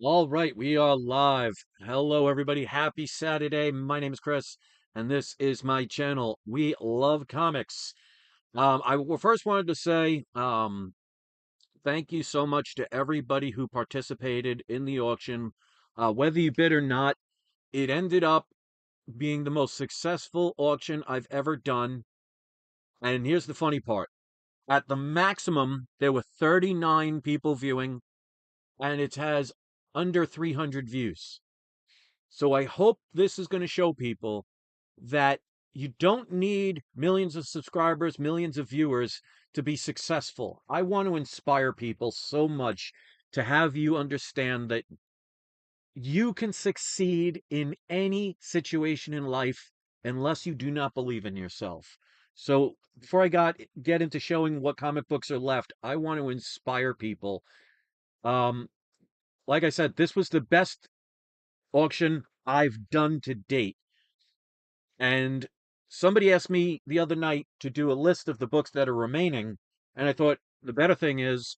All right, we are live. Hello, everybody. Happy Saturday. My name is Chris, and this is my channel. We love comics. First wanted to say thank you so much to everybody who participated in the auction. Whether you bid or not, it ended up being the most successful auction I've ever done. And here's the funny part. At the maximum, there were 39 people viewing, and it has under 300 views. So I hope this is going to show people that you don't need millions of subscribers, millions of viewers to be successful. I want to inspire people so much to have you understand that you can succeed in any situation in life unless you do not believe in yourself. So before get into showing what comic books are left, I want to inspire people. Um, like I said, this was the best auction I've done to date. And somebody asked me the other night to do a list of the books that are remaining, and I thought the better thing is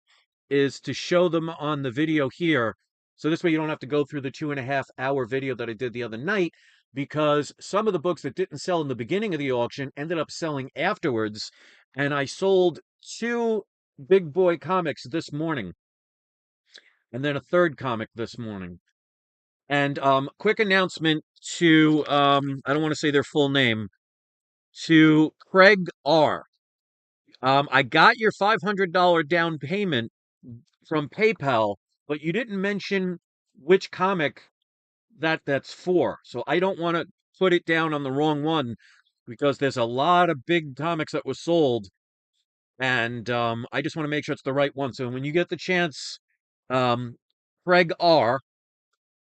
to show them on the video here. So this way you don't have to go through the 2.5 hour video that I did the other night, because some of the books that didn't sell in the beginning of the auction ended up selling afterwards, and I sold two big boy comics this morning, and then a third comic this morning. And quick announcement to I don't want to say their full name, to Craig R. I got your $500 down payment from PayPal, but you didn't mention which comic that's for. So I don't want to put it down on the wrong one, because there's a lot of big comics that were sold, and I just want to make sure it's the right one. So when you get the chance, um, Craig R,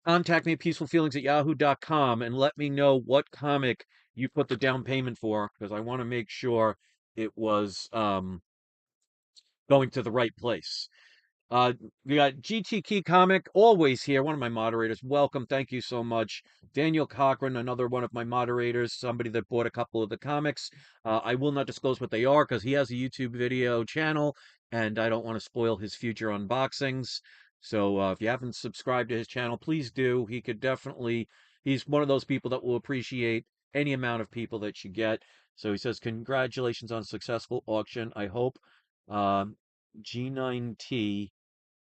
contact me at peacefulfeelings@yahoo.com and let me know what comic you put the down payment for, because I want to make sure it was going to the right place. Uh, we got GT Key Comic, always here, one of my moderators. Welcome, thank you so much. Daniel Cochran, another one of my moderators, somebody that bought a couple of the comics. I will not disclose what they are because he has a YouTube video channel, and I don't want to spoil his future unboxings. So if you haven't subscribed to his channel, please do. He's one of those people that will appreciate any amount of people that you get. So he says, congratulations on a successful auction. I hope G9T,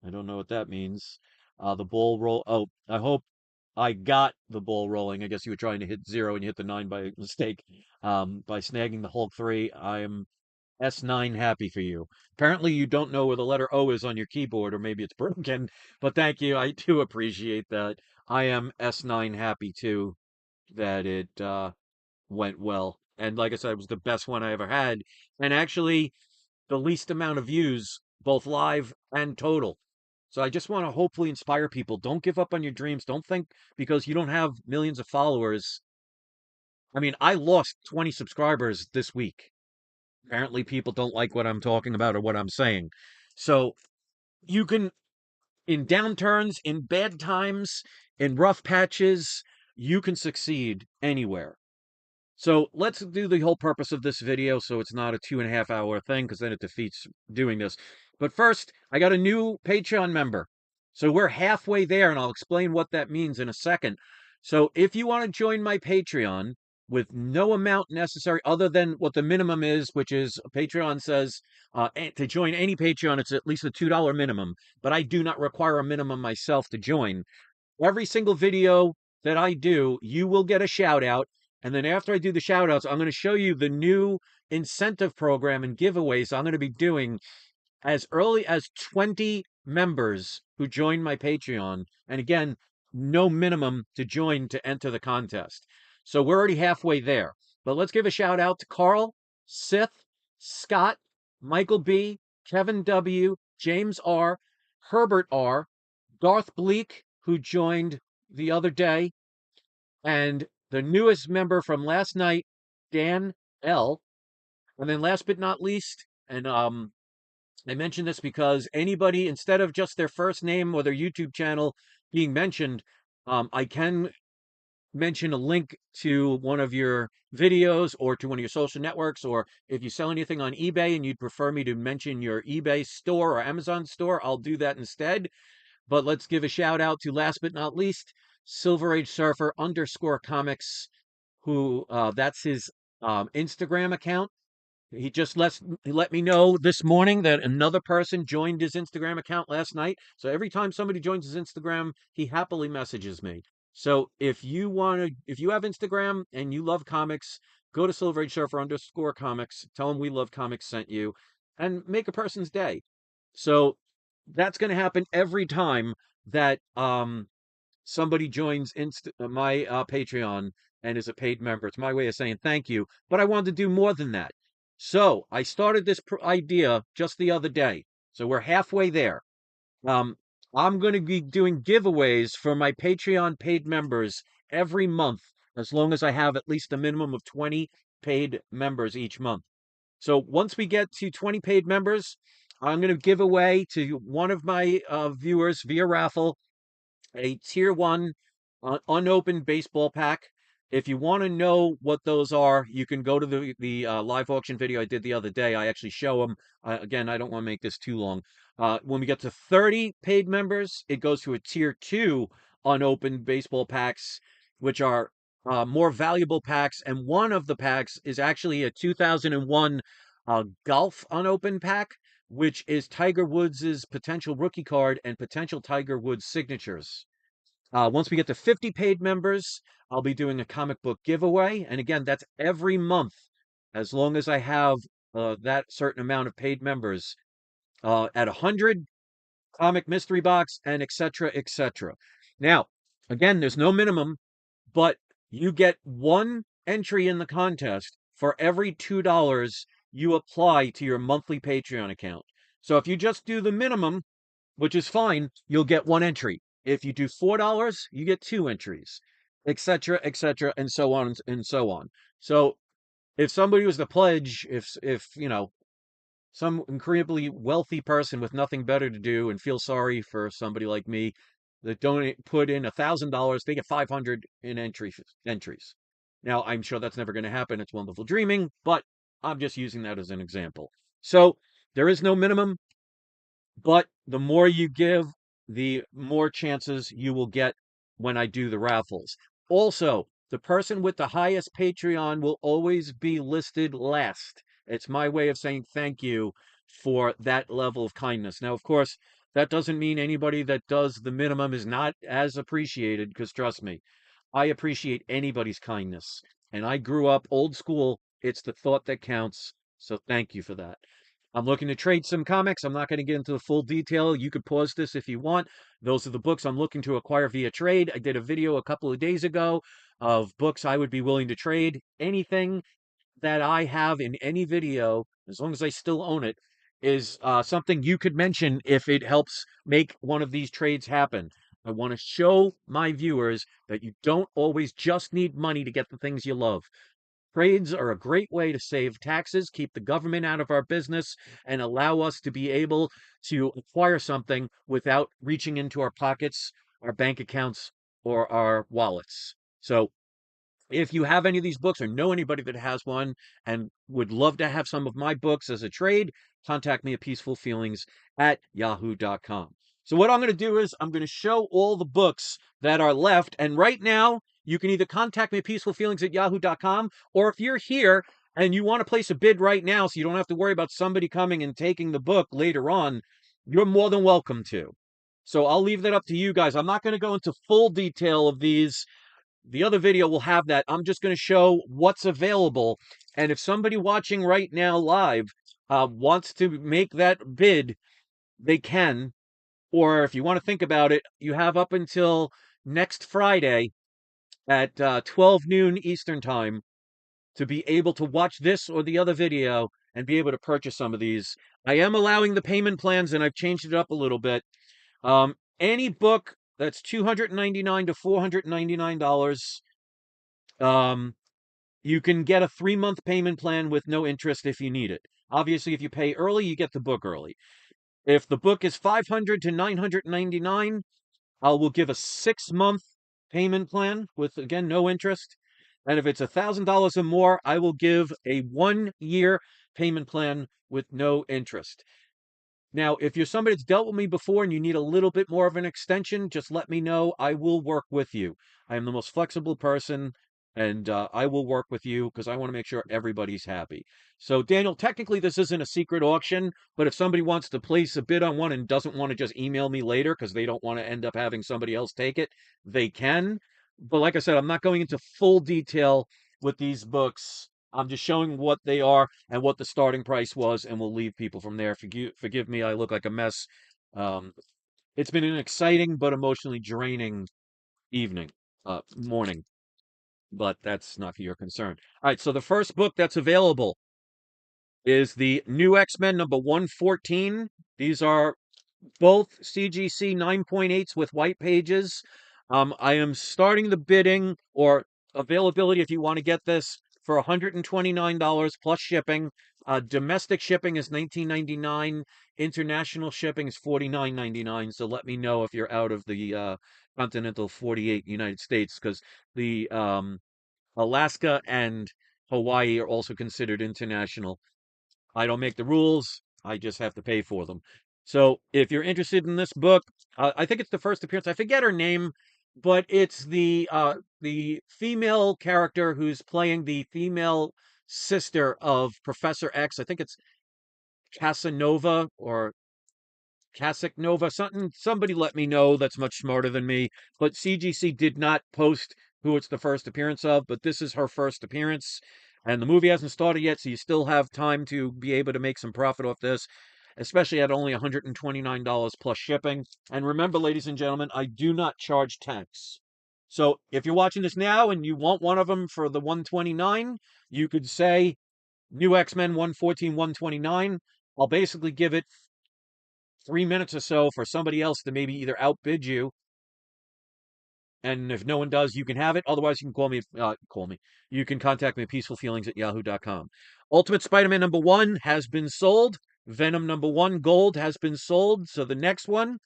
I don't know what that means. The ball roll. Oh, I hope I got the ball rolling. I guess you were trying to hit zero and you hit the nine by mistake. By snagging the Hulk 3. I am S9 happy for you. Apparently, you don't know where the letter O is on your keyboard, or maybe it's broken, but thank you. I do appreciate that. I am S9 happy too that it went well. And like I said, it was the best one I ever had. And actually, the least amount of views, both live and total. So I just want to hopefully inspire people. Don't give up on your dreams. Don't think because you don't have millions of followers. I mean, I lost 20 subscribers this week. Apparently, people don't like what I'm talking about or what I'm saying. So you can, in downturns, in bad times, in rough patches, you can succeed anywhere. So let's do the whole purpose of this video so it's not a 2.5 hour thing, because then it defeats doing this. But first, I got a new Patreon member. So we're halfway there, and I'll explain what that means in a second. So if you want to join my Patreon with no amount necessary other than what the minimum is, which is Patreon says to join any Patreon, it's at least a $2 minimum. But I do not require a minimum myself to join. Every single video that I do, you will get a shout out. And then after I do the shout outs, I'm going to show you the new incentive program and giveaways I'm going to be doing as early as 20 members who join my Patreon. And again, no minimum to join to enter the contest. So we're already halfway there. But let's give a shout out to Carl, Sith, Scott, Michael B., Kevin W., James R., Herbert R., Darth Bleak, who joined the other day, and the newest member from last night, Dan L. And then last but not least, and I mention this because anybody, instead of just their first name or their YouTube channel being mentioned, I can mention a link to one of your videos or to one of your social networks, or if you sell anything on eBay and you'd prefer me to mention your eBay store or Amazon store, I'll do that instead. But let's give a shout out to, last but not least, Silver Age Surfer underscore comics, who that's his Instagram account. He let me know this morning that another person joined his Instagram account last night. So every time somebody joins his Instagram, he happily messages me. So if you have Instagram and you love comics, go to Silver Age Surfer underscore comics, tell him we love comics sent you, and make a person's day. So that's going to happen every time that somebody joins my Patreon and is a paid member. It's my way of saying thank you, but I wanted to do more than that. So I started this idea just the other day. So we're halfway there. Um, I'm going to be doing giveaways for my Patreon paid members every month, as long as I have at least a minimum of 20 paid members each month. So once we get to 20 paid members, I'm going to give away to one of my viewers via raffle a tier one unopened baseball pack. If you want to know what those are, you can go to the live auction video I did the other day. I actually show them. Again, I don't want to make this too long. When we get to 30 paid members, it goes to a tier two unopened baseball packs, which are more valuable packs. And one of the packs is actually a 2001 golf unopened pack, which is Tiger Woods's potential rookie card and potential Tiger Woods signatures. Once we get to 50 paid members, I'll be doing a comic book giveaway. And again, that's every month, as long as I have that certain amount of paid members. At 100, comic mystery box, and etc., etc. Now, again, there's no minimum, but you get one entry in the contest for every $2 you apply to your monthly Patreon account. So if you just do the minimum, which is fine, you'll get one entry. If you do $4, you get two entries, etc., and so on and so on. So if somebody was to pledge, if you know, some incredibly wealthy person with nothing better to do and feel sorry for somebody like me that don't put in $1,000, they get 500 in entries. Now, I'm sure that's never going to happen. It's wonderful dreaming, but I'm just using that as an example. So there is no minimum, but the more you give, the more chances you will get when I do the raffles. Also, the person with the highest Patreon will always be listed last. It's my way of saying thank you for that level of kindness. Now, of course, that doesn't mean anybody that does the minimum is not as appreciated, because trust me, I appreciate anybody's kindness. And I grew up old school. It's the thought that counts. So thank you for that. I'm looking to trade some comics. I'm not going to get into the full detail. You could pause this if you want. Those are the books I'm looking to acquire via trade. I did a video a couple of days ago of books I would be willing to trade. Anything that I have in any video, as long as I still own it, is something you could mention if it helps make one of these trades happen. I want to show my viewers that you don't always just need money to get the things you love. Trades are a great way to save taxes, keep the government out of our business, and allow us to be able to acquire something without reaching into our pockets, our bank accounts, or our wallets. So if you have any of these books or know anybody that has one and would love to have some of my books as a trade, contact me at peacefulfeelings@yahoo.com. So what I'm going to do is I'm going to show all the books that are left. And right now, you can either contact me at peacefulfeelings@yahoo.com, or if you're here and you want to place a bid right now so you don't have to worry about somebody coming and taking the book later on, you're more than welcome to. So I'll leave that up to you guys. I'm not going to go into full detail of these. The other video will have that. I'm just going to show what's available. And if somebody watching right now live wants to make that bid, they can. Or if you want to think about it, you have up until next Friday at 12 noon Eastern Time to be able to watch this or the other video and be able to purchase some of these. I am allowing the payment plans, and I've changed it up a little bit. Any book that's $299 to $499, you can get a 3-month payment plan with no interest if you need it. Obviously, if you pay early, you get the book early. If the book is $500 to $999, I will give a 6-month payment plan with, again, no interest. And if it's $1,000 or more, I will give a 1-year payment plan with no interest. Now, if you're somebody that's dealt with me before and you need a little bit more of an extension, just let me know. I will work with you. I am the most flexible person, and I will work with you because I want to make sure everybody's happy. So, Daniel, technically, this isn't a secret auction, but if somebody wants to place a bid on one and doesn't want to just email me later because they don't want to end up having somebody else take it, they can. But like I said, I'm not going into full detail with these books. I'm just showing what they are and what the starting price was, and we'll leave people from there. Forgive me, I look like a mess. Um, it's been an exciting but emotionally draining evening, morning, but that's not for your concern. All right, so the first book that's available is the New X-Men number 114. These are both CGC 9.8s with white pages. I am starting the bidding or availability if you want to get this for $129 plus shipping. Domestic shipping is $19.99. International shipping is $49.99. So let me know if you're out of the continental 48 United States because the Alaska and Hawaii are also considered international. I don't make the rules. I just have to pay for them. So if you're interested in this book, I think it's the first appearance. I forget her name, but it's the female character who's playing the female sister of Professor X. I think it's Casanova or Kasich Nova, somebody let me know that's much smarter than me. But CGC did not post who it's the first appearance of, but this is her first appearance. And the movie hasn't started yet, so you still have time to be able to make some profit off this, especially at only $129 plus shipping. And remember, ladies and gentlemen, I do not charge tax. So if you're watching this now and you want one of them for the 129, you could say New X-Men 114, 129. I'll basically give it 3 minutes or so for somebody else to maybe either outbid you, and if no one does, you can have it. Otherwise, you can call me. You can contact me at peacefulfeelings@yahoo.com. Ultimate Spider-Man number 1 has been sold. Venom number 1 gold has been sold. So the next one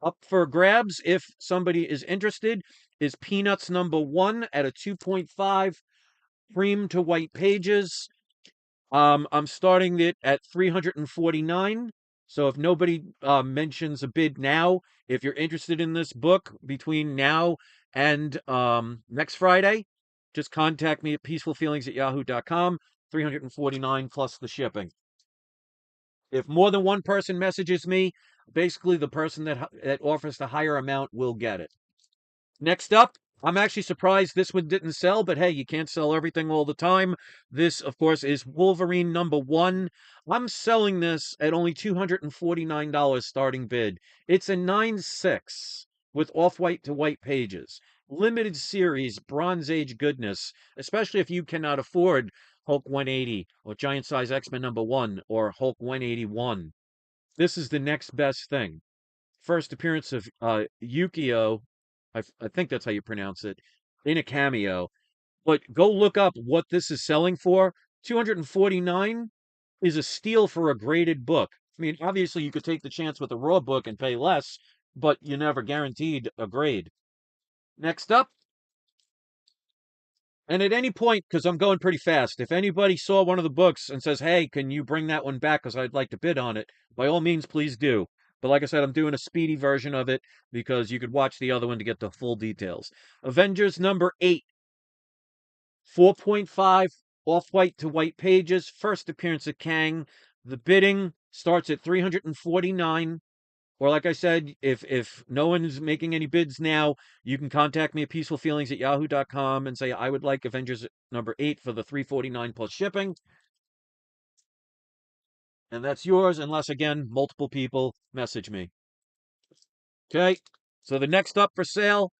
up for grabs, if somebody is interested, is Peanuts number 1 at a 2.5 cream to white pages. I'm starting it at 349. So if nobody mentions a bid now, if you're interested in this book between now and next Friday, just contact me at peacefulfeelings@yahoo.com. 349 plus the shipping. If more than one person messages me, basically the person that offers the higher amount will get it. Next up, I'm actually surprised this one didn't sell, but hey, you can't sell everything all the time. This, of course, is Wolverine number 1. I'm selling this at only $249 starting bid. It's a 9.6 with off-white to white pages. Limited series, Bronze Age goodness, especially if you cannot afford Hulk 180 or Giant Size X-Men number 1 or Hulk 181. This is the next best thing. First appearance of Yukio, I think that's how you pronounce it, in a cameo. But go look up what this is selling for. 249 is a steal for a graded book. I mean, obviously you could take the chance with a raw book and pay less, but you never guaranteed a grade. Next up, and at any point, because I'm going pretty fast, if anybody saw one of the books and says, hey, can you bring that one back because I'd like to bid on it, by all means, please do. But like I said, I'm doing a speedy version of it because you could watch the other one to get the full details. Avengers number 8, 4.5 off-white to white pages, first appearance of Kang. The bidding starts at 349. Or like I said, if no one's making any bids now, you can contact me at peacefulfeelings@yahoo.com and say I would like Avengers number 8 for the 349 plus shipping. And that's yours, unless again, multiple people message me. Okay. So the next up for sale,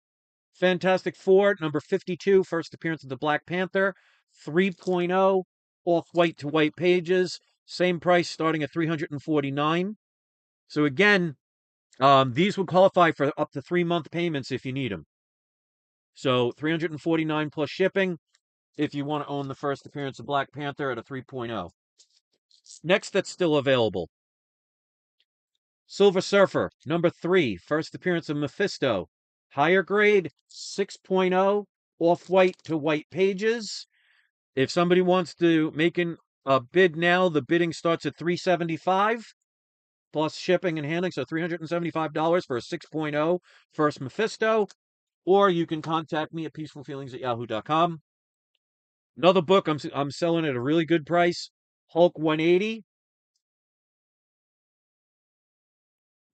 Fantastic Four, number 52, first appearance of the Black Panther, 3.0, off white to white pages, same price starting at 349. So again, these would qualify for up to 3-month payments if you need them. So 349 plus shipping if you want to own the first appearance of Black Panther at a 3.0. Next, that's still available. Silver Surfer, number 3, first appearance of Mephisto. Higher grade, 6.0, off-white to white pages. If somebody wants to make a bid now, the bidding starts at 375. plus shipping and handling, so $375 for a 6.0 First Mephisto, or you can contact me at peacefulfeelings@yahoo.com. Another book I'm selling at a really good price, Hulk 180.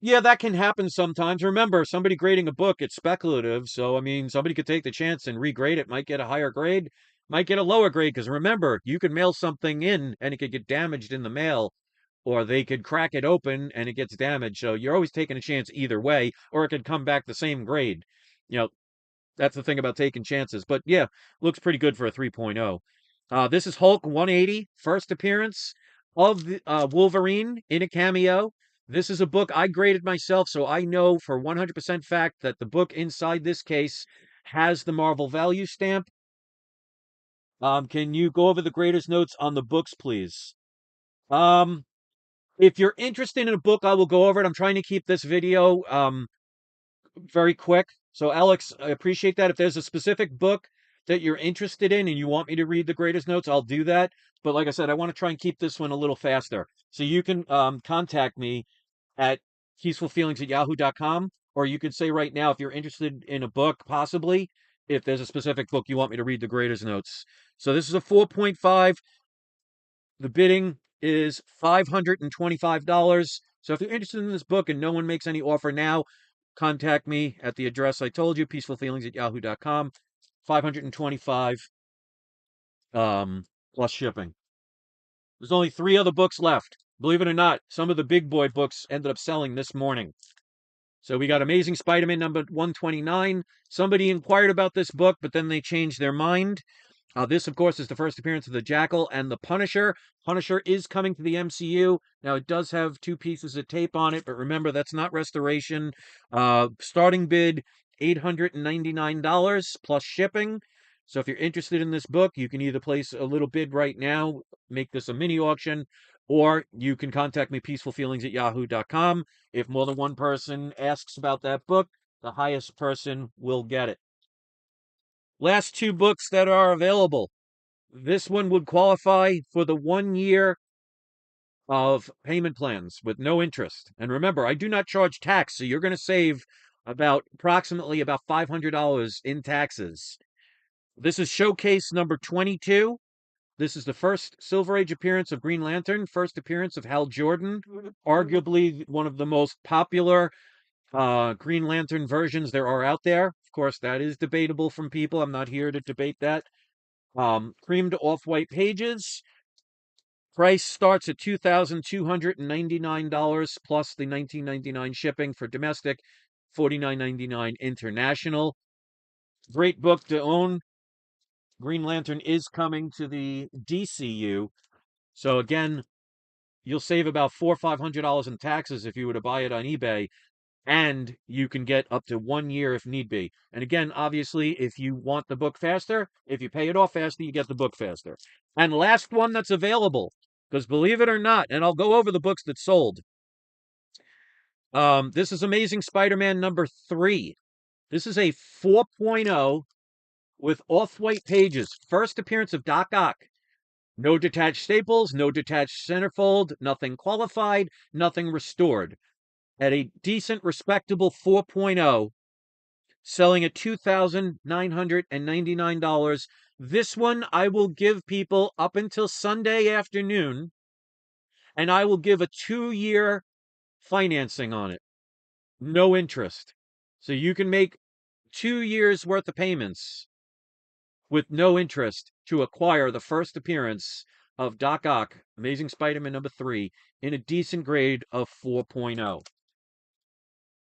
Yeah, that can happen sometimes. Remember, somebody grading a book, it's speculative. So, I mean, somebody could take the chance and regrade it, might get a higher grade, might get a lower grade. Because remember, you could mail something in and it could get damaged in the mail, or they could crack it open and it gets damaged. So you're always taking a chance either way, or it could come back the same grade. You know, that's the thing about taking chances. But yeah, looks pretty good for a 3.0. This is Hulk 180, first appearance of the Wolverine in a cameo. This is a book I graded myself, so I know for 100% fact that the book inside this case has the Marvel value stamp. Can you go over the grader's notes on the books, please? Um, if you're interested in a book, I will go over it. I'm trying to keep this video very quick. So, Alex, I appreciate that. If there's a specific book that you're interested in and you want me to read the greatest notes, I'll do that. But like I said, I want to try and keep this one a little faster. So you can contact me at peacefulfeelings@yahoo.com, or you could say right now if you're interested in a book, possibly, if there's a specific book you want me to read the greatest notes. So this is a 4.5. The bidding is $525. So if you're interested in this book and no one makes any offer now, contact me at the address I told you, peacefulfeelings@yahoo.com. 525 plus shipping. There's only 3 other books left. Believe it or not, some of the big boy books ended up selling this morning. So we got Amazing Spider-Man number 129. Somebody inquired about this book, but then they changed their mind. This, of course, is the first appearance of the Jackal and the Punisher. Punisher is coming to the MCU. Now, it does have 2 pieces of tape on it, but remember, that's not restoration. Starting bid, $899 plus shipping. So if you're interested in this book, you can either place a little bid right now, make this a mini auction, or you can contact me, peacefulfeelings@yahoo.com. If more than one person asks about that book, the highest person will get it. Last 2 books that are available. This one would qualify for the 1 year of payment plans with no interest. And remember, I do not charge tax, so you're going to save approximately about $500 in taxes. This is Showcase number 22. This is the first Silver Age appearance of Green Lantern, first appearance of Hal Jordan, arguably one of the most popular Green Lantern versions there are out there. Of course, that is debatable from people. I'm not here to debate that. Creamed off-white pages. Price starts at $2,299 plus the $19.99 shipping for domestic, $49.99 international. Great book to own. Green Lantern is coming to the DCU. So again, you'll save about $400 or $500 in taxes if you were to buy it on eBay, and you can get up to 1 year if need be. And again, obviously, if you want the book faster, if you pay it off faster, you get the book faster. And last one that's available, because believe it or not, and I'll go over the books that sold. This is Amazing Spider-Man number 3. This is a 4.0 with off-white pages. First appearance of Doc Ock. No detached staples, no detached centerfold, nothing qualified, nothing restored. At a decent, respectable 4.0, selling at $2,999. This one I will give people up until Sunday afternoon, and I will give a 2-year financing on it. No interest. So you can make 2 years worth of payments with no interest to acquire the first appearance of Doc Ock, Amazing Spider-Man number 3, in a decent grade of 4.0.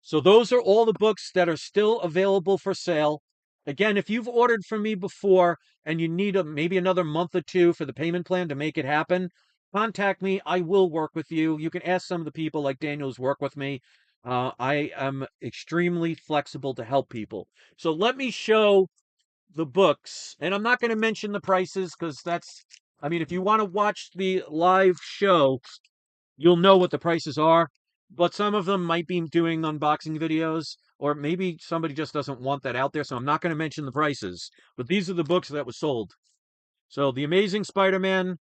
So those are all the books that are still available for sale. Again, if you've ordered from me before and you need maybe another month or 2 for the payment plan to make it happen, contact me. I will work with you. You can ask some of the people like Daniel's work with me. I am extremely flexible to help people. So let me show the books, and I'm not going to mention the prices because I mean, if you want to watch the live show, you'll know what the prices are, but some of them might be doing unboxing videos, or maybe somebody just doesn't want that out there, so I'm not going to mention the prices. But these are the books that were sold. So The Amazing Spider-Man,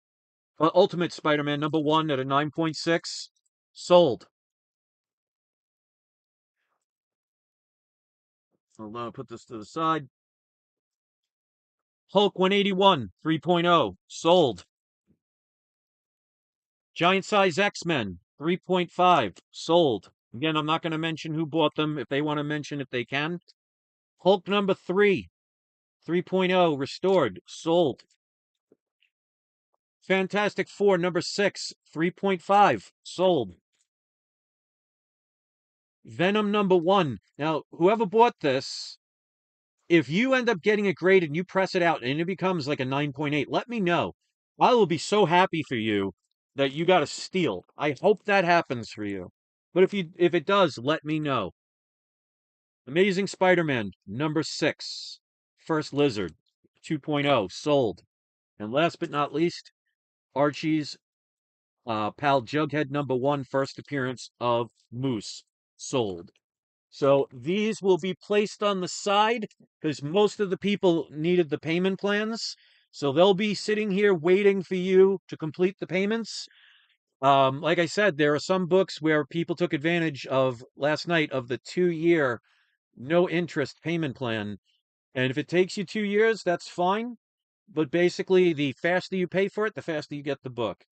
Ultimate Spider-Man number 1 at a 9.6, sold. Hold on, I'll put this to the side. Hulk 181 3.0 sold. Giant size X-Men 3.5 sold. Again, I'm not going to mention who bought them. If they want to mention it, they can. Hulk number 3 3.0 restored sold. Fantastic Four number 6 3.5 sold. Venom number 1. Now, whoever bought this, if you end up getting it graded and you press it out and it becomes like a 9.8, let me know. I will be so happy for you that you got a steal. I hope that happens for you. But if it does, let me know. Amazing Spider-Man number 6, First Lizard 2.0 sold. And last but not least, Archie's pal Jughead number 1, first appearance of Moose sold. So these will be placed on the side because most of the people needed the payment plans. So they'll be sitting here waiting for you to complete the payments. Like I said, there are some books where people took advantage of last night of the 2-year no interest payment plan. And if it takes you 2 years, that's fine. But basically, the faster you pay for it, the faster you get the book.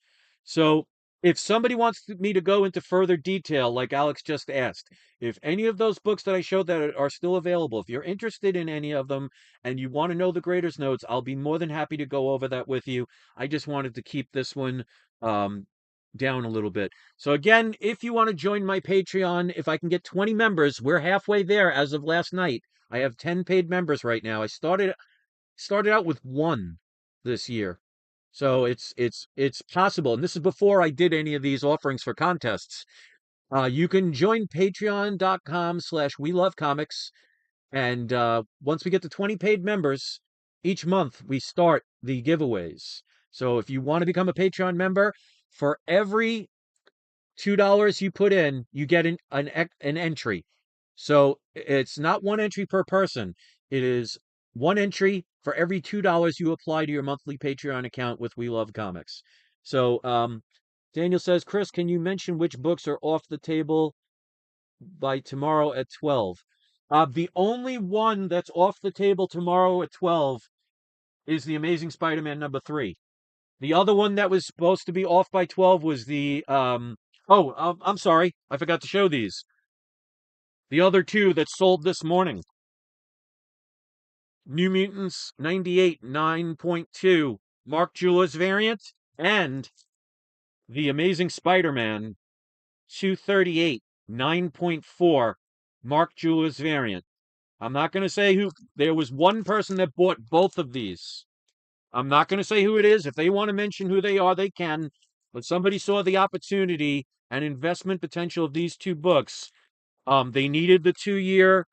So if somebody wants me to go into further detail, like Alex just asked, if any of those books that I showed that are still available, if you're interested in any of them and you want to know the grader's notes, I'll be more than happy to go over that with you. I just wanted to keep this one um, down a little bit. So again, if you want to join my Patreon, if I can get 20 members, we're halfway there as of last night. I have 10 paid members right now. I started out with 1 this year. So it's possible. And this is before I did any of these offerings for contests. You can join patreon.com/ we love comics. And once we get to 20 paid members, each month we start the giveaways. So if you want to become a Patreon member, for every $2 you put in, you get an entry. So it's not one entry per person. It is one entry for every $2 you apply to your monthly Patreon account with We Love Comics. So Daniel says, Chris, can you mention which books are off the table by tomorrow at 12? The only one that's off the table tomorrow at 12 is The Amazing Spider-Man number 3. The other one that was supposed to be off by 12 was I'm sorry. I forgot to show these. The other two that sold this morning. New Mutants 98 9.2 Mark Julas variant and The Amazing Spider-Man 238 9.4 Mark Julas variant. I'm not going to say who. There was one person that bought both of these. I'm not going to say who it is. If they want to mention who they are, they can. But somebody saw the opportunity and investment potential of these two books. They needed the 2-year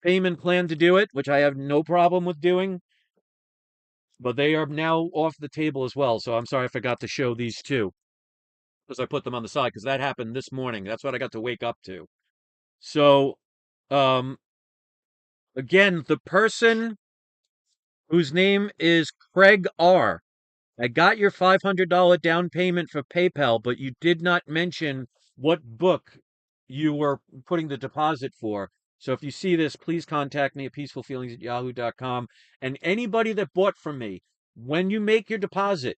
payment plan to do it, which I have no problem with doing. But they are now off the table as well. So I'm sorry I forgot to show these two because I put them on the side because that happened this morning. That's what I got to wake up to. So, um, again, the person whose name is Craig R. I got your $500 down payment for PayPal, but you did not mention what book you were putting the deposit for. So if you see this, please contact me at peacefulfeelings@yahoo.com. And anybody that bought from me, when you make your deposit,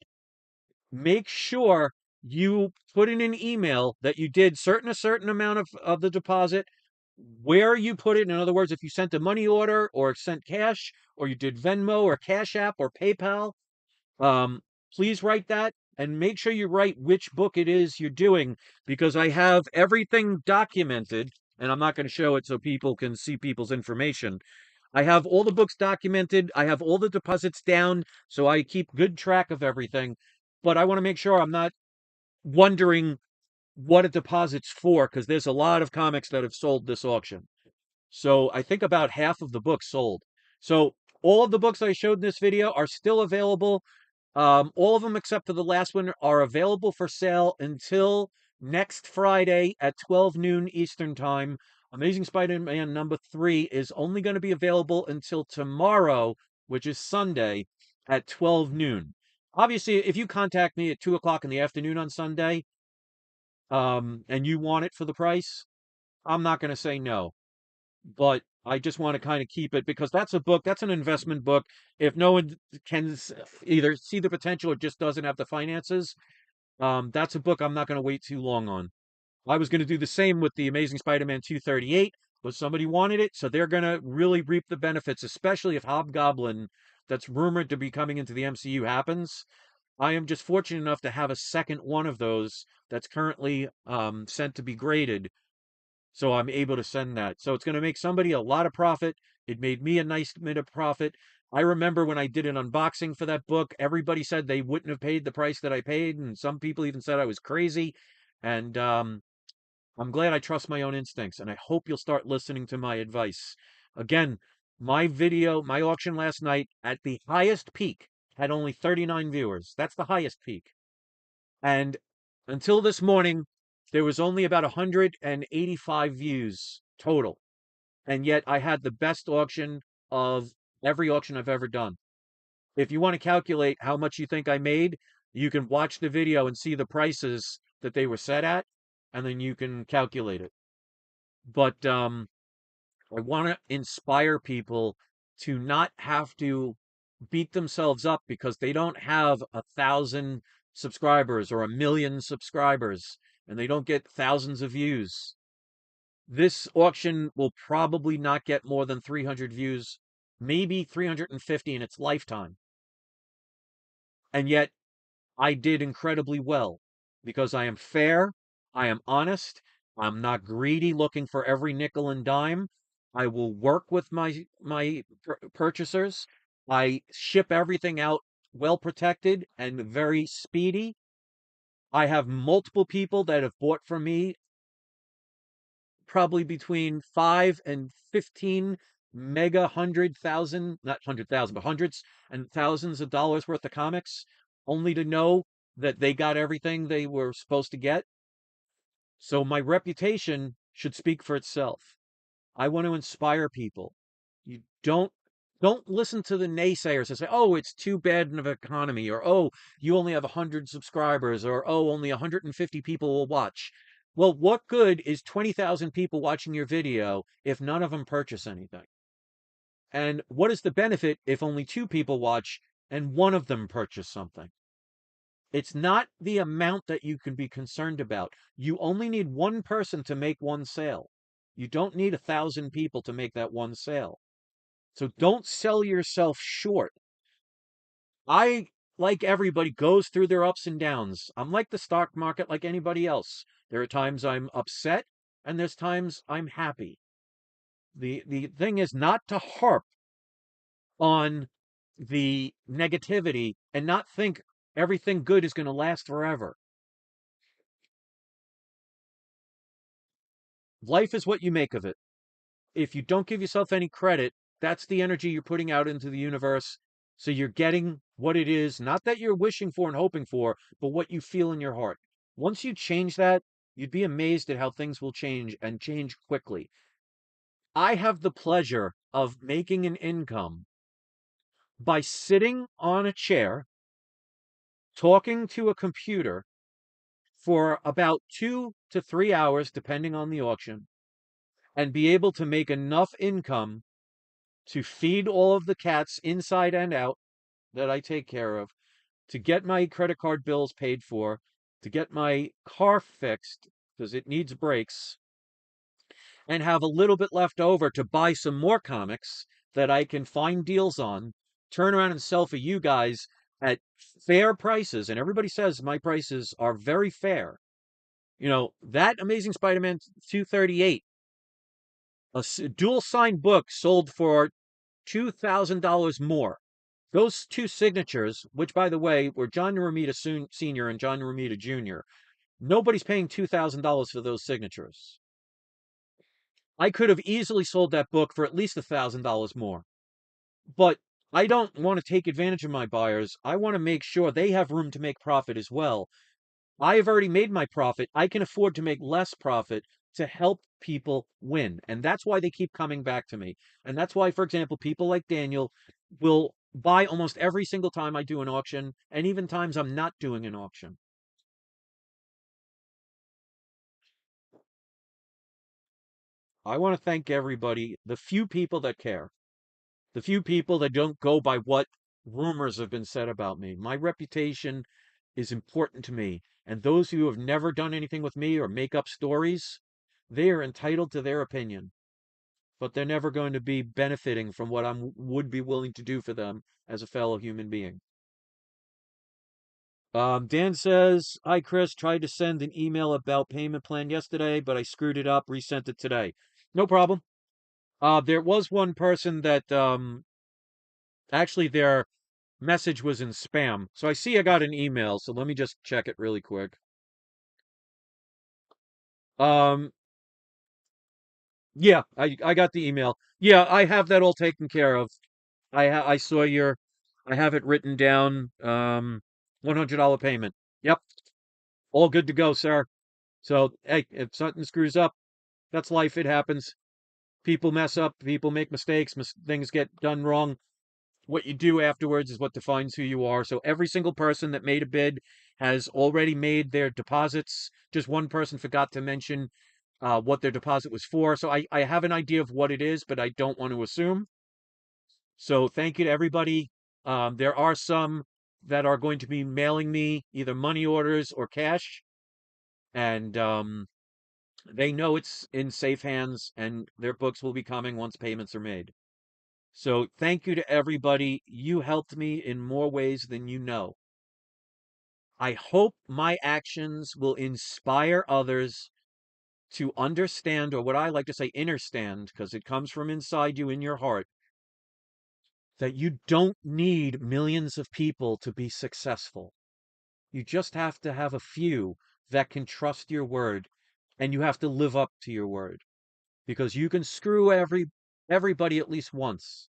make sure you put in an email that you did a certain amount of the deposit, where you put it. In other words, if you sent a money order or sent cash, or you did Venmo or Cash App or PayPal, um, please write that and make sure you write which book it is you're doing because I have everything documented and I'm not going to show it so people can see people's information. I have all the books documented. I have all the deposits down so I keep good track of everything. But I want to make sure I'm not wondering what a deposit's for because there's a lot of comics that have sold this auction. So I think about half of the books sold. So all of the books I showed in this video are still available. All of them except for the last one are available for sale until next Friday at 12 noon Eastern Time. Amazing Spider-Man number 3 is only going to be available until tomorrow, which is Sunday, at 12 noon. Obviously, if you contact me at 2 o'clock in the afternoon on Sunday, and you want it for the price, I'm not going to say no. But I just want to kind of keep it because that's a book, that's an investment book. If no one can either see the potential or just doesn't have the finances, that's a book I'm not going to wait too long on. I was going to do the same with the Amazing Spider-Man 238, but somebody wanted it, so they're going to really reap the benefits, especially if Hobgoblin, that's rumored to be coming into the MCU, happens. I am just fortunate enough to have a second one of those that's currently sent to be graded, so I'm able to send that. So it's going to make somebody a lot of profit. It made me a nice bit of profit. I remember when I did an unboxing for that book, everybody said they wouldn't have paid the price that I paid, and some people even said I was crazy. And I'm glad I trust my own instincts, and I hope you'll start listening to my advice. Again, my auction last night at the highest peak had only 39 viewers. That's the highest peak. And until this morning, there was only about 185 views total. And yet I had the best auction of every auction I've ever done. If you want to calculate how much you think I made, you can watch the video and see the prices that they were set at, and then you can calculate it. But I want to inspire people to not have to beat themselves up because they don't have 1,000 subscribers or 1,000,000 subscribers and they don't get thousands of views. This auction will probably not get more than 300 views, maybe 350 in its lifetime. And yet I did incredibly well because I am fair, I am honest, I'm not greedy looking for every nickel and dime. I will work with my purchasers. I ship everything out well protected and very speedy. I have multiple people that have bought from me probably between 5 and 15 mega 100,000, not 100,000, but hundreds and thousands of dollars worth of comics, only to know that they got everything they were supposed to get. So my reputation should speak for itself. I want to inspire people. You don't listen to the naysayers that say, "Oh, it's too bad of an economy," or "Oh, you only have 100 subscribers," or "Oh, only 150 people will watch." Well, what good is 20,000 people watching your video if none of them purchase anything? And what is the benefit if only two people watch and one of them purchase something? It's not the amount that you can be concerned about. You only need one person to make one sale. You don't need 1,000 people to make that one sale. So don't sell yourself short. I, like everybody, goes through their ups and downs. I'm like the stock market, like anybody else. There are times I'm upset, and there's times I'm happy. The thing is not to harp on the negativity and not think everything good is going to last forever. Life is what you make of it. If you don't give yourself any credit, that's the energy you're putting out into the universe. So you're getting what it is, not that you're wishing for and hoping for, but what you feel in your heart. Once you change that, you'd be amazed at how things will change and change quickly. I have the pleasure of making an income by sitting on a chair, talking to a computer for about 2 to 3 hours, depending on the auction, and be able to make enough income to feed all of the cats inside and out that I take care of, to get my credit card bills paid for, to get my car fixed because it needs brakes, and have a little bit left over to buy some more comics that I can find deals on, turn around and sell for you guys at fair prices. And everybody says my prices are very fair. You know, that Amazing Spider-Man 238, a dual signed book sold for $2,000 more. Those two signatures, which by the way were John Romita Sr. and John Romita Jr., nobody's paying $2,000 for those signatures. I could have easily sold that book for at least $1,000 more. But I don't want to take advantage of my buyers. I want to make sure they have room to make profit as well. I have already made my profit. I can afford to make less profit to help people win. And that's why they keep coming back to me. And that's why, for example, people like Daniel will buy almost every single time I do an auction, and even times I'm not doing an auction. I want to thank everybody, the few people that care, the few people that don't go by what rumors have been said about me. My reputation is important to me. And those who have never done anything with me or make up stories, they are entitled to their opinion, but they're never going to be benefiting from what I would be willing to do for them as a fellow human being. Dan says, "Hi, Chris. Tried to send an email about payment plan yesterday, but I screwed it up, resent it today." No problem. There was one person that actually their message was in spam. So I see I got an email, so let me just check it really quick. Um, yeah, I got the email. Yeah, I have that all taken care of. I saw your I have it written down. $100 payment. Yep, all good to go, sir. So, hey, if something screws up, that's life. It happens. People mess up, people make mistakes, things get done wrong. What you do afterwards is what defines who you are. So every single person that made a bid has already made their deposits. Just one person forgot to mention what their deposit was for. So I have an idea of what it is, but I don't want to assume. So thank you to everybody. There are some that are going to be mailing me either money orders or cash, and they know it's in safe hands, and their books will be coming once payments are made. So thank you to everybody. You helped me in more ways than you know. I hope my actions will inspire others to understand, or what I like to say, understand, because it comes from inside you in your heart, that you don't need millions of people to be successful. You just have to have a few that can trust your word, and you have to live up to your word, because you can screw everybody at least once.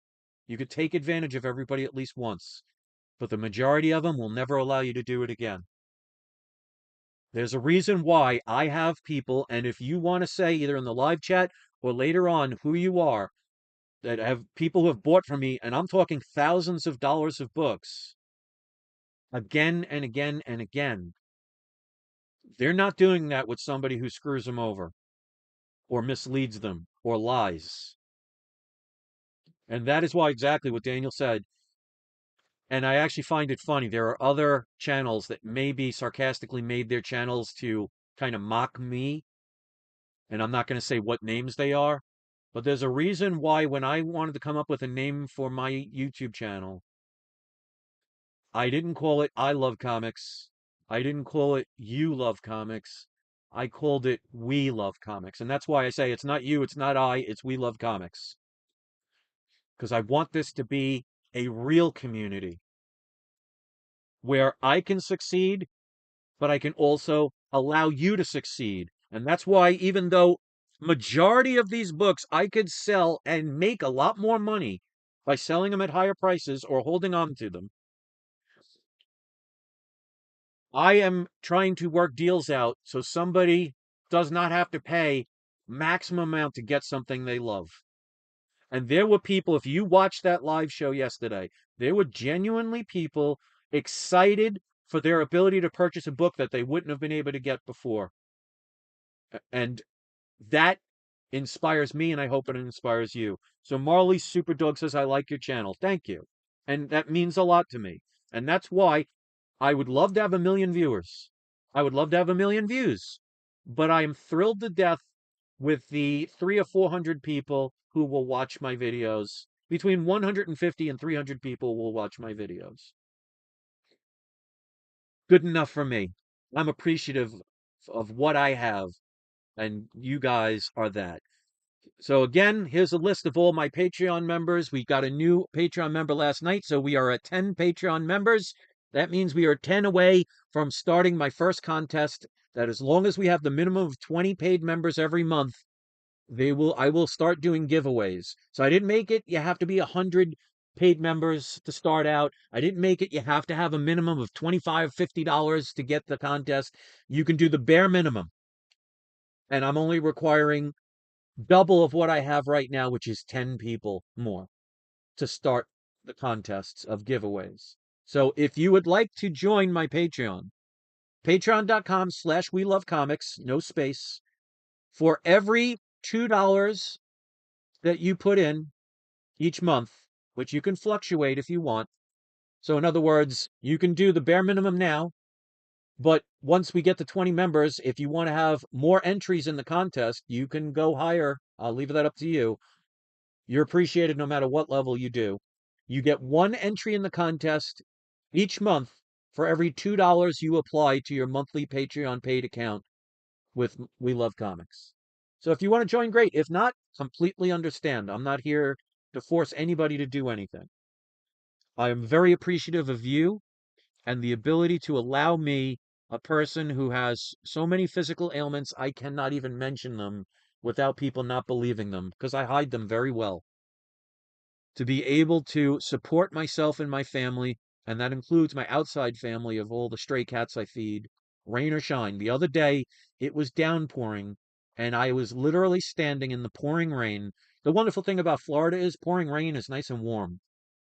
You could take advantage of everybody at least once, but the majority of them will never allow you to do it again. There's a reason why I have people, and if you want to say either in the live chat or later on who you are, that have people who have bought from me, and I'm talking thousands of dollars of books, again and again and again, they're not doing that with somebody who screws them over or misleads them or lies. And that is why exactly what Daniel said. And I actually find it funny. There are other channels that maybe sarcastically made their channels to kind of mock me. And I'm not going to say what names they are. But there's a reason why when I wanted to come up with a name for my YouTube channel, I didn't call it I Love Comics. I didn't call it You Love Comics. I called it We Love Comics. And that's why I say it's not you, it's not I, it's We Love Comics. Because I want this to be a real community where I can succeed, but I can also allow you to succeed. And that's why even though majority of these books I could sell and make a lot more money by selling them at higher prices or holding on to them, I am trying to work deals out so somebody does not have to pay maximum amount to get something they love. And there were people, if you watched that live show yesterday, there were genuinely people excited for their ability to purchase a book that they wouldn't have been able to get before. And that inspires me, and I hope it inspires you. So Marley Superdog says, "I like your channel." Thank you. And that means a lot to me. And that's why I would love to have a million viewers. I would love to have a million views. But I am thrilled to death with the 300 or 400 people who will watch my videos. Between 150 and 300 people will watch my videos. Good enough for me. I'm appreciative of what I have, and you guys are that. So again, here's a list of all my Patreon members. We got a new Patreon member last night, so we are at 10 Patreon members. That means we are 10 away from starting my first contest. That as long as we have the minimum of 20 paid members every month, I will start doing giveaways. So I didn't make it you have to be 100 paid members to start out. I didn't make it you have to have a minimum of $25, $50 to get the contest. You can do the bare minimum. And I'm only requiring double of what I have right now, which is 10 people more to start the contests of giveaways. So if you would like to join my Patreon, patreon.com/we love comics, no space. For every $2 that you put in each month, which you can fluctuate if you want. So in other words, you can do the bare minimum now, but once we get to 20 members, if you want to have more entries in the contest, you can go higher. I'll leave that up to you. You're appreciated no matter what level you do. You get one entry in the contest each month for every $2 you apply to your monthly Patreon paid account with We Love Comics. So if you want to join, great. If not, completely understand. I'm not here to force anybody to do anything. I am very appreciative of you and the ability to allow me, a person who has so many physical ailments, I cannot even mention them without people not believing them because I hide them very well, to be able to support myself and my family, and that includes my outside family of all the stray cats I feed, rain or shine. The other day, it was downpouring, and I was literally standing in the pouring rain. The wonderful thing about Florida is pouring rain is nice and warm.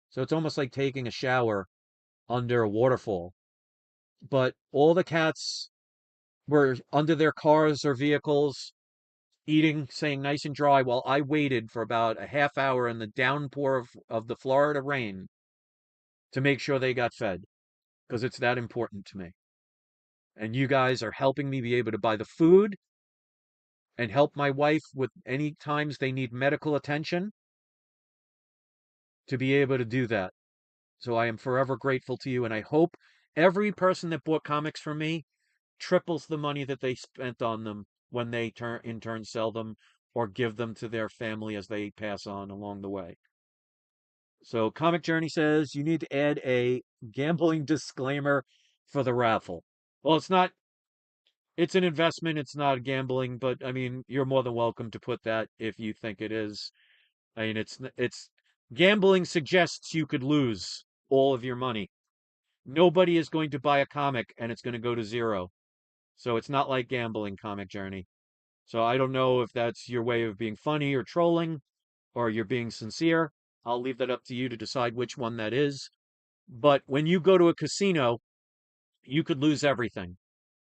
So it's almost like taking a shower under a waterfall. But all the cats were under their cars or vehicles, eating, staying nice and dry, while I waited for about a half hour in the downpour of the Florida rain to make sure they got fed, because it's that important to me. And you guys are helping me be able to buy the food and help my wife with any times they need medical attention to be able to do that. So I am forever grateful to you, and I hope every person that bought comics from me triples the money that they spent on them when they in turn sell them or give them to their family as they pass on along the way. So Comic Journey says you need to add a gambling disclaimer for the raffle. Well, it's not, it's an investment, it's not gambling, but I mean, you're more than welcome to put that if you think it is. I mean, it's gambling suggests you could lose all of your money. Nobody is going to buy a comic and it's going to go to zero. So it's not like gambling, Comic Journey. So I don't know if that's your way of being funny or trolling or you're being sincere. I'll leave that up to you to decide which one that is. But when you go to a casino, you could lose everything.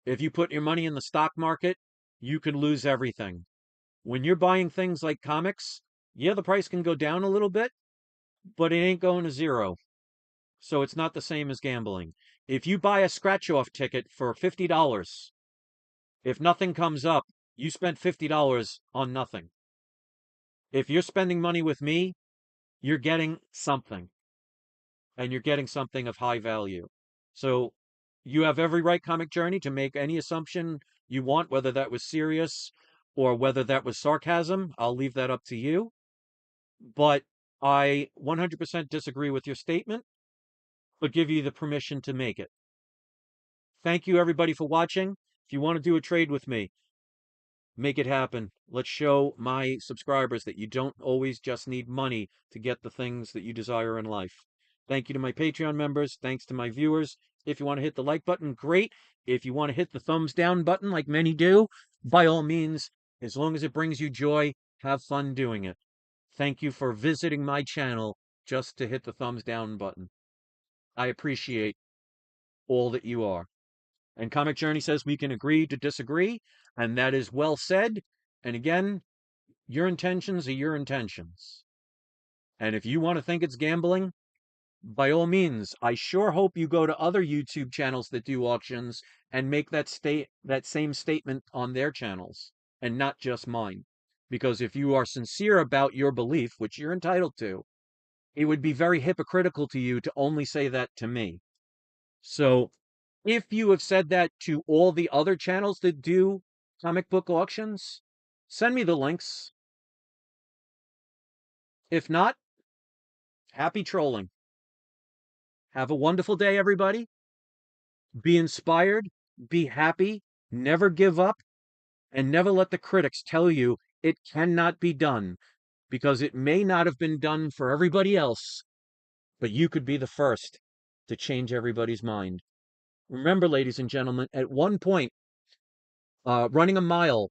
If you put your money in the stock market, you could lose everything. When you're buying things like comics, yeah, the price can go down a little bit, but it ain't going to zero. So it's not the same as gambling. If you buy a scratch off ticket for $50, if nothing comes up, you spent $50 on nothing. If you're spending money with me, you're getting something, and you're getting something of high value. So you have every right, Comic Journey, to make any assumption you want, whether that was serious or whether that was sarcasm. I'll leave that up to you. But I 100% disagree with your statement, but give you the permission to make it. Thank you, everybody, for watching. If you want to do a trade with me, make it happen. Let's show my subscribers that you don't always just need money to get the things that you desire in life. Thank you to my Patreon members. Thanks to my viewers. If you want to hit the like button, great. If you want to hit the thumbs down button like many do, by all means, as long as it brings you joy, have fun doing it. Thank you for visiting my channel just to hit the thumbs down button. I appreciate all that you are. And Comic Journey says we can agree to disagree, and that is well said. And again, your intentions are your intentions. And if you want to think it's gambling, by all means, I sure hope you go to other YouTube channels that do auctions and make that same statement on their channels and not just mine. Because if you are sincere about your belief, which you're entitled to, it would be very hypocritical to you to only say that to me. So if you have said that to all the other channels that do comic book auctions, send me the links. If not, happy trolling. Have a wonderful day, everybody. Be inspired, be happy, never give up, and never let the critics tell you it cannot be done, because it may not have been done for everybody else, but you could be the first to change everybody's mind. Remember, ladies and gentlemen, at one point, running a mile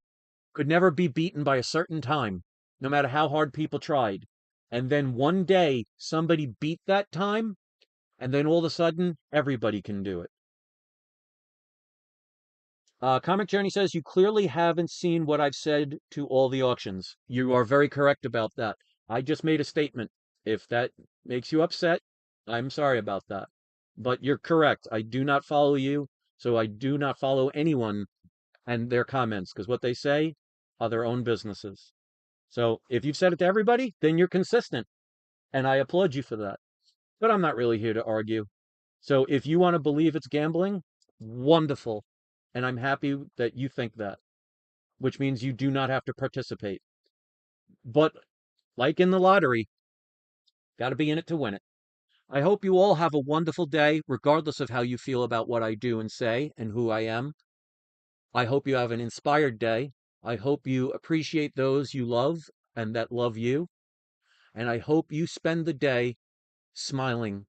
could never be beaten by a certain time, no matter how hard people tried. And then one day, somebody beat that time, and then all of a sudden, everybody can do it. Comic Journey says you clearly haven't seen what I've said to all the auctions. You are very correct about that. I just made a statement. If that makes you upset, I'm sorry about that. But you're correct. I do not follow you, so I do not follow anyone and their comments because what they say are their own businesses. So if you've said it to everybody, then you're consistent, and I applaud you for that. But I'm not really here to argue. So if you want to believe it's gambling, wonderful. And I'm happy that you think that, which means you do not have to participate. But like in the lottery, got to be in it to win it. I hope you all have a wonderful day, regardless of how you feel about what I do and say and who I am. I hope you have an inspired day. I hope you appreciate those you love and that love you. And I hope you spend the day smiling,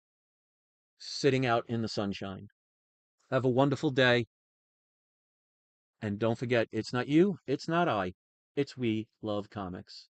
sitting out in the sunshine. Have a wonderful day. And don't forget, it's not you, it's not I, it's we love comics.